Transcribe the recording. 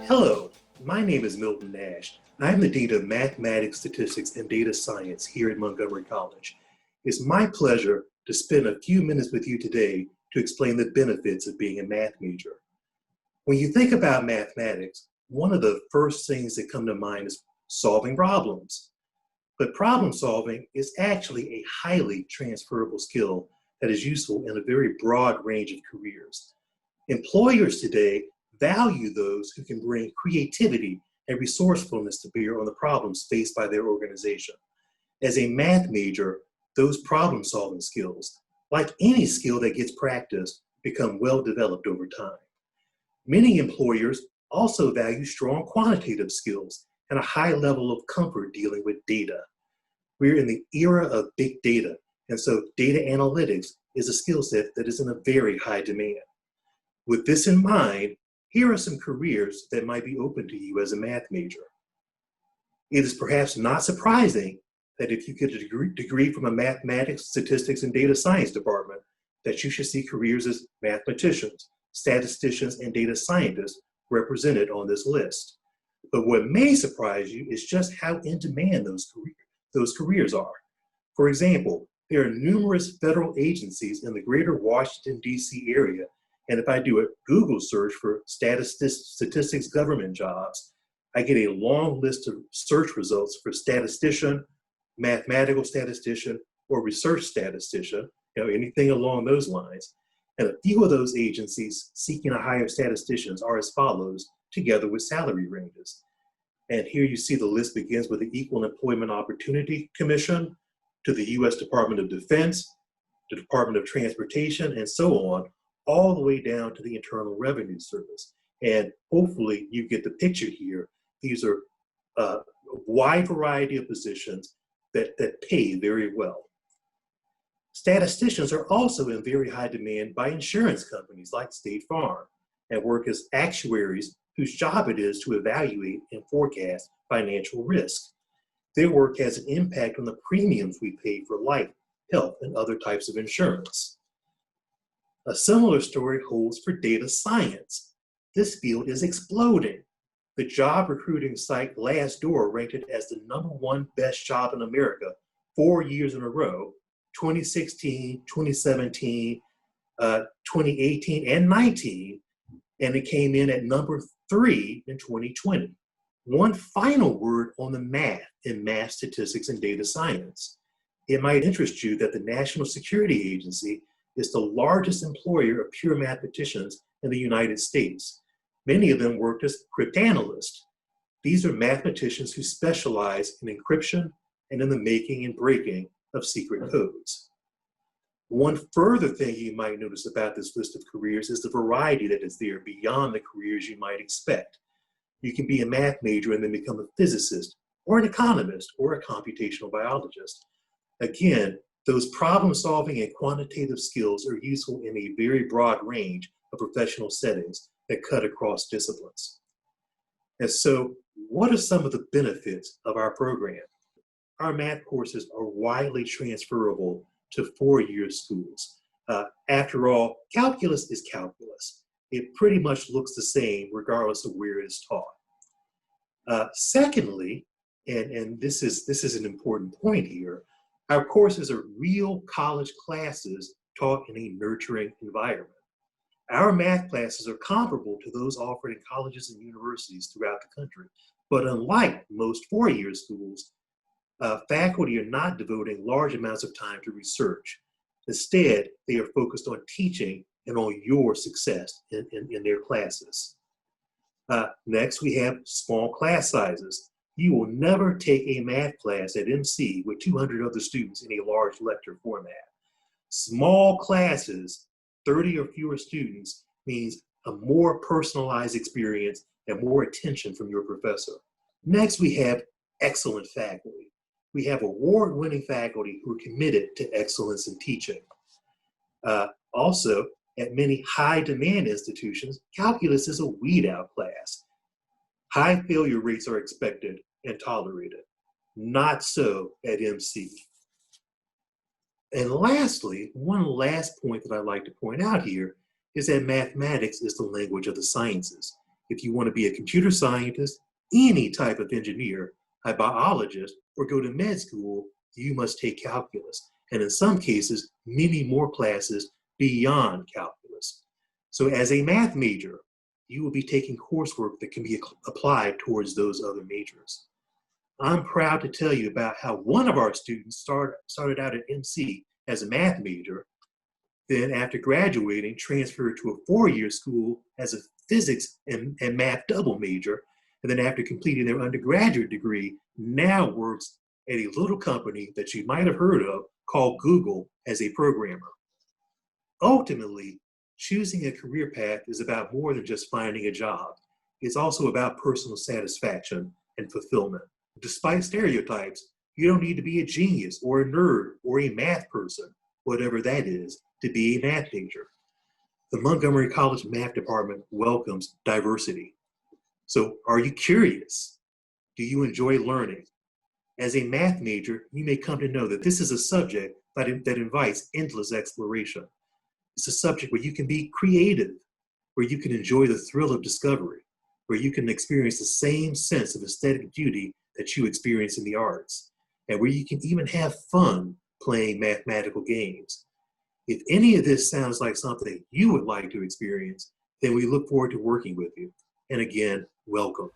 Hello, my name is Milton Nash. I'm the Dean of Mathematics, Statistics, and Data Science here at Montgomery College. It's my pleasure to spend a few minutes with you today to explain the benefits of being a math major. When you think about mathematics, one of the first things that come to mind is solving problems. But problem solving is actually a highly transferable skill that is useful in a very broad range of careers. Employers today value those who can bring creativity and resourcefulness to bear on the problems faced by their organization. As a math major, those problem-solving skills, like any skill that gets practiced, become well developed over time. Many employers also value strong quantitative skills and a high level of comfort dealing with data. We're in the era of big data, and so data analytics is a skill set that is in a very high demand. With this in mind, here are some careers that might be open to you as a math major. It is perhaps not surprising that if you get a degree from a mathematics, statistics, and data science department, that you should see careers as mathematicians, statisticians, and data scientists represented on this list. But what may surprise you is just how in demand those careers are. For example, there are numerous federal agencies in the greater Washington, D.C. area, and if I do a Google search for statistics government jobs, I get a long list of search results for statistician, mathematical statistician, or research statistician, anything along those lines. And a few of those agencies seeking to hire statisticians are as follows, together with salary ranges. And here you see the list begins with the Equal Employment Opportunity Commission, to the U.S. Department of Defense, the Department of Transportation, and so on, all the way down to the Internal Revenue Service. And hopefully you get the picture here. These are a wide variety of positions that pay very well. Statisticians are also in very high demand by insurance companies like State Farm and work as actuaries whose job it is to evaluate and forecast financial risk. Their work has an impact on the premiums we pay for life, health, and other types of insurance. A similar story holds for data science. This field is exploding. The job recruiting site Glassdoor ranked it as the #1 best job in America 4 years in a row, 2016, 2017, 2018, and 19, and it came in at #3 in 2020. One final word on the math in math, statistics, and data science. It might interest you that the National Security Agency is the largest employer of pure mathematicians in the United States. Many of them worked as cryptanalysts. These are mathematicians who specialize in encryption and in the making and breaking of secret codes. One further thing you might notice about this list of careers is the variety that is there beyond the careers you might expect. You can be a math major and then become a physicist, or an economist, or a computational biologist. Again, those problem-solving and quantitative skills are useful in a very broad range of professional settings that cut across disciplines. And so, what are some of the benefits of our program? Our math courses are widely transferable to four-year schools. After all, calculus is calculus. It pretty much looks the same regardless of where it is taught. Secondly, and this is an important point here, our courses are real college classes taught in a nurturing environment. Our math classes are comparable to those offered in colleges and universities throughout the country, but unlike most four-year schools, faculty are not devoting large amounts of time to research. Instead, they are focused on teaching and on your success in their classes. Next, we have small class sizes. You will never take a math class at MC with 200 other students in a large lecture format. Small classes, 30 or fewer students, means a more personalized experience and more attention from your professor. Next, we have excellent faculty. We have award-winning faculty who are committed to excellence in teaching. Also, at many high-demand institutions, calculus is a weed-out class. High failure rates are expected and tolerated. Not so at MC. And lastly, one last point that I'd like to point out here is that mathematics is the language of the sciences. If you want to be a computer scientist, any type of engineer, a biologist, or go to med school, you must take calculus, and in some cases, many more classes beyond calculus. So as a math major, you will be taking coursework that can be applied towards those other majors. I'm proud to tell you about how one of our students started out at MC as a math major, then after graduating, transferred to a 4-year school as a physics and math double major, and then after completing their undergraduate degree, now works at a little company that you might have heard of called Google as a programmer. Ultimately, choosing a career path is about more than just finding a job. It's also about personal satisfaction and fulfillment. Despite stereotypes, you don't need to be a genius or a nerd or a math person, whatever that is, to be a math major. The Montgomery College Math Department welcomes diversity. So are you curious? Do you enjoy learning? As a math major, you may come to know that this is a subject that invites endless exploration. It's a subject where you can be creative, where you can enjoy the thrill of discovery, where you can experience the same sense of aesthetic beauty that you experience in the arts, and where you can even have fun playing mathematical games. If any of this sounds like something you would like to experience, then we look forward to working with you. And again, welcome.